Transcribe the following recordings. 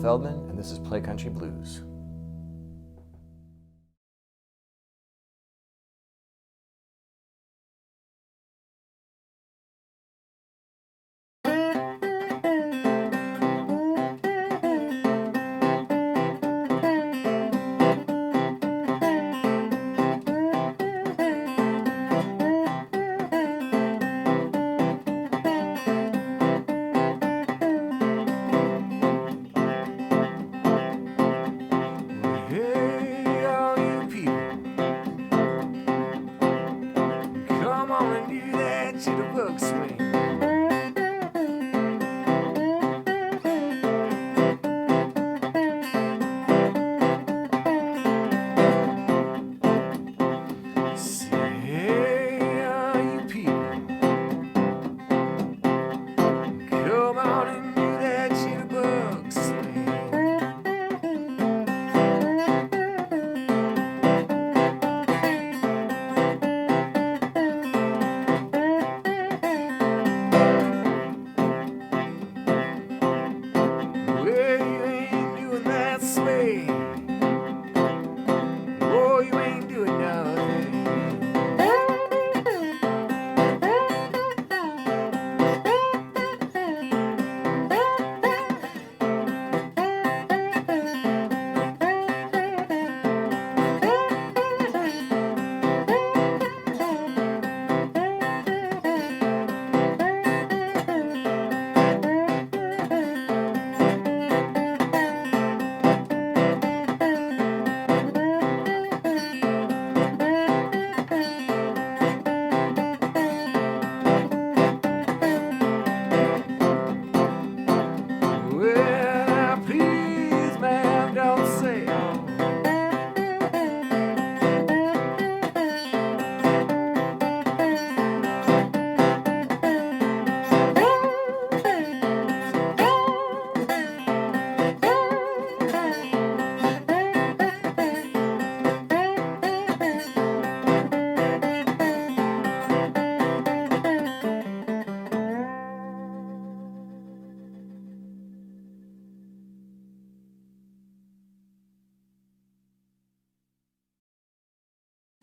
Feldmann, and this is Play Country Blues. Jitterbug swing. Say, all you people, come on and do that jitterbug swing.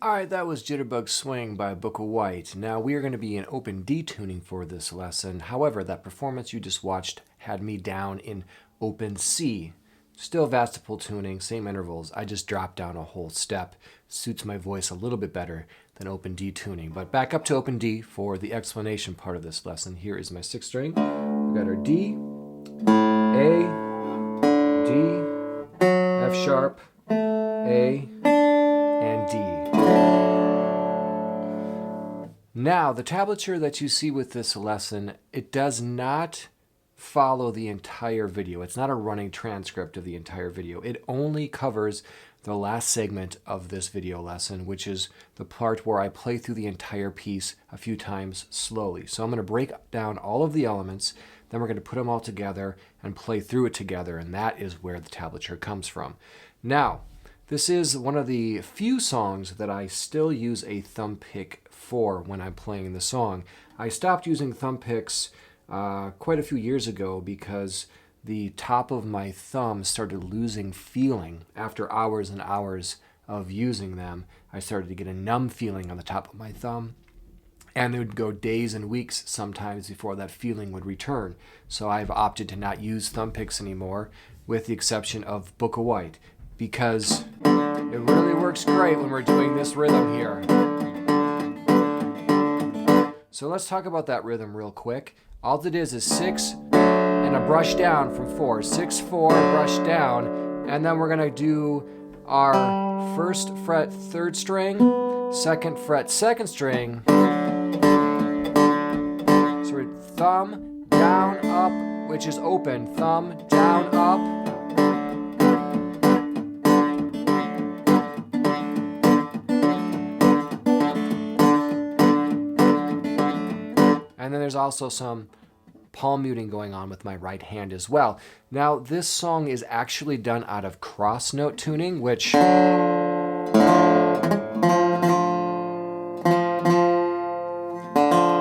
Alright, that was Jitterbug Swing by Bukka White. Now we are going to be in open D tuning for this lesson. However, that performance you just watched had me down in open C. Still vastipole tuning, same intervals. I just dropped down a whole step. Suits my voice a little bit better than open D tuning. But back up to open D for the explanation part of this lesson. Here is my 6th string. We got our D, A, D, F sharp, A, and D. Now, the tablature that you see with this lesson, it does not follow the entire video. It's not a running transcript of the entire video. It only covers the last segment of this video lesson, which is the part where I play through the entire piece a few times slowly. So I'm going to break down all of the elements, then we're going to put them all together and play through it together, and that is where the tablature comes from. Now, this is one of the few songs that I still use a thumb pick for when I'm playing the song. I stopped using thumb picks quite a few years ago because the top of my thumb started losing feeling after hours and hours of using them. I started to get a numb feeling on the top of my thumb, and it would go days and weeks sometimes before that feeling would return. So I've opted to not use thumb picks anymore, with the exception of Bukka White, because it really works great when we're doing this rhythm here. So let's talk about that rhythm real quick. All it is 6 and a brush down from 4. 6, 4, brush down, and then we're gonna do our 1st fret 3rd string, 2nd fret 2nd string. So we're thumb, down, up, which is open. Thumb, down, up. And then there's also some palm muting going on with my right hand as well. Now, this song is actually done out of cross note tuning, which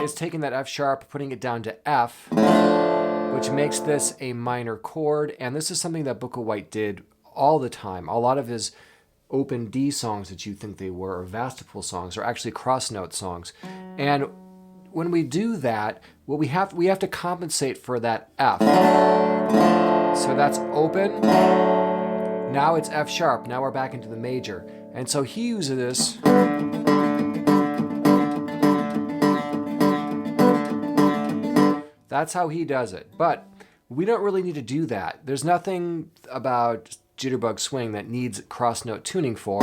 is taking that F sharp, putting it down to F, which makes this a minor chord. And this is something that Bukka White did all the time. A lot of his open D songs that you think they were, or Vastapol songs, are actually cross note songs. And when we do that, what we have to compensate for that F. So that's open. Now it's F sharp. Now we're back into the major. And so he uses this. That's how he does it. But we don't really need to do that. There's nothing about Jitterbug Swing that needs cross note tuning for.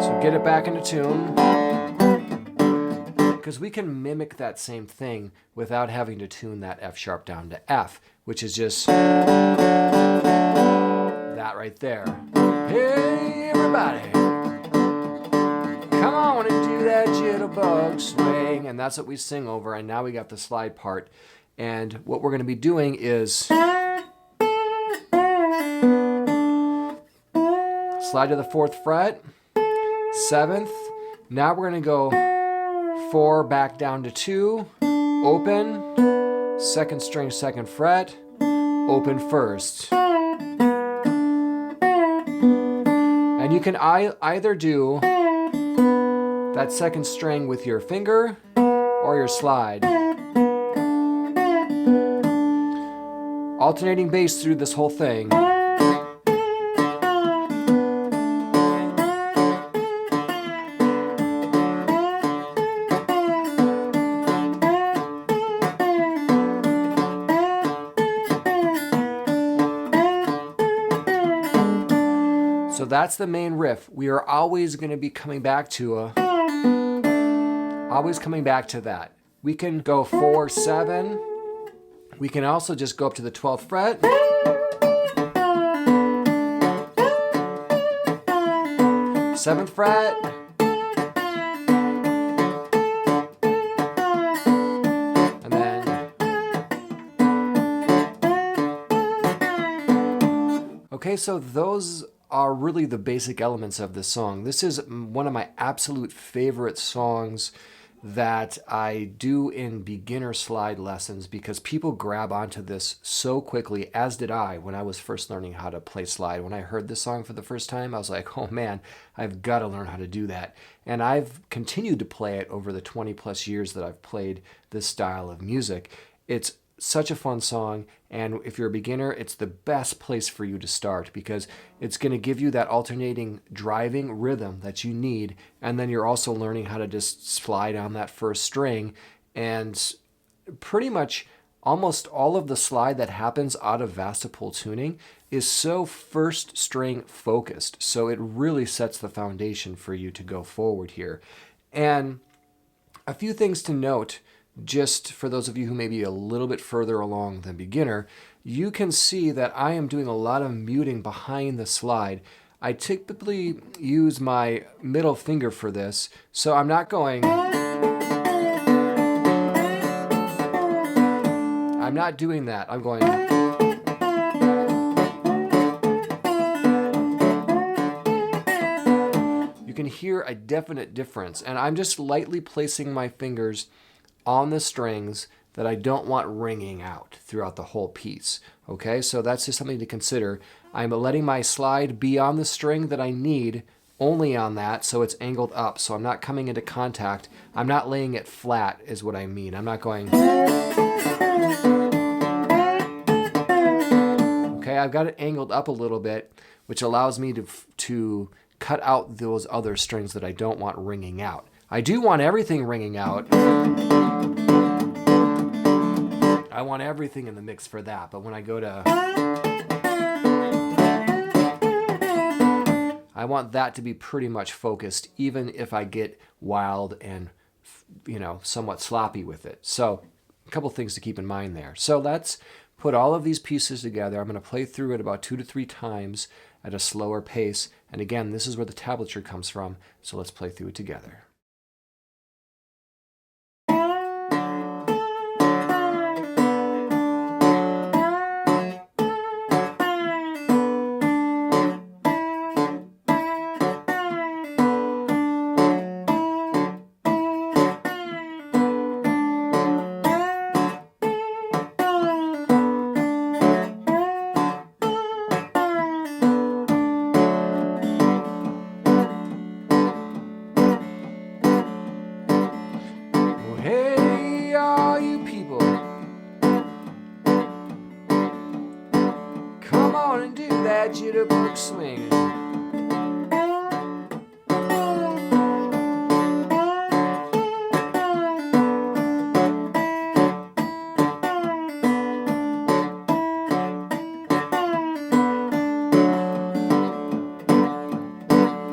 So get it back into tune. Because we can mimic that same thing without having to tune that F sharp down to F, which is just that right there. Hey, everybody, come on and do that Jitterbug Swing. And that's what we sing over. And now we got the slide part. And what we're going to be doing is slide to the 4th fret, 7th. Now we're going to go 4 back down to 2, open, 2nd string, 2nd fret, open 1st. And you can either do that 2nd string with your finger or your slide. Alternating bass through this whole thing. So that's the main riff. We are always going to be coming back to that. We can go 4, 7. We can also just go up to the 12th fret. 7th fret. And then. Okay, so those are really the basic elements of this song. This is one of my absolute favorite songs that I do in beginner slide lessons because people grab onto this so quickly, as did I when I was first learning how to play slide. When I heard this song for the first time, I was like, oh man, I've got to learn how to do that. And I've continued to play it over the 20 plus years that I've played this style of music. It's such a fun song, and if you're a beginner, it's the best place for you to start because it's going to give you that alternating driving rhythm that you need, and then you're also learning how to just slide on that first string. And pretty much almost all of the slide that happens out of Vastapol tuning is so first string focused, so it really sets the foundation for you to go forward here. And a few things to note, just for those of you who may be a little bit further along than beginner, you can see that I am doing a lot of muting behind the slide. I typically use my middle finger for this, so I'm not going... I'm not doing that. I'm going... You can hear a definite difference, and I'm just lightly placing my fingers on the strings that I don't want ringing out throughout the whole piece. Okay, so that's just something to consider. I'm letting my slide be on the string that I need, only on that, so it's angled up, so I'm not coming into contact. I'm not laying it flat is what I mean. I'm not going... Okay, I've got it angled up a little bit, which allows me to cut out those other strings that I don't want ringing out. I do want everything ringing out. I want everything in the mix for that, but when I go to... I want that to be pretty much focused, even if I get wild and, you know, somewhat sloppy with it. So a couple things to keep in mind there. So let's put all of these pieces together. I'm going to play through it about 2 to 3 times at a slower pace. And again, this is where the tablature comes from. So let's play through it together. that jitterbug swing.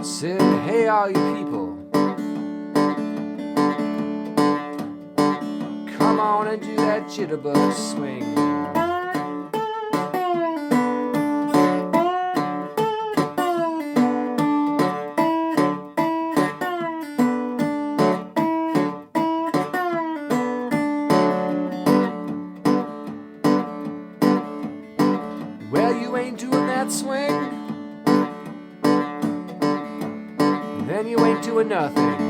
Said, hey, all you people, come on and do that jitterbug swing. Well, you ain't doing that swing, then you ain't doing nothing.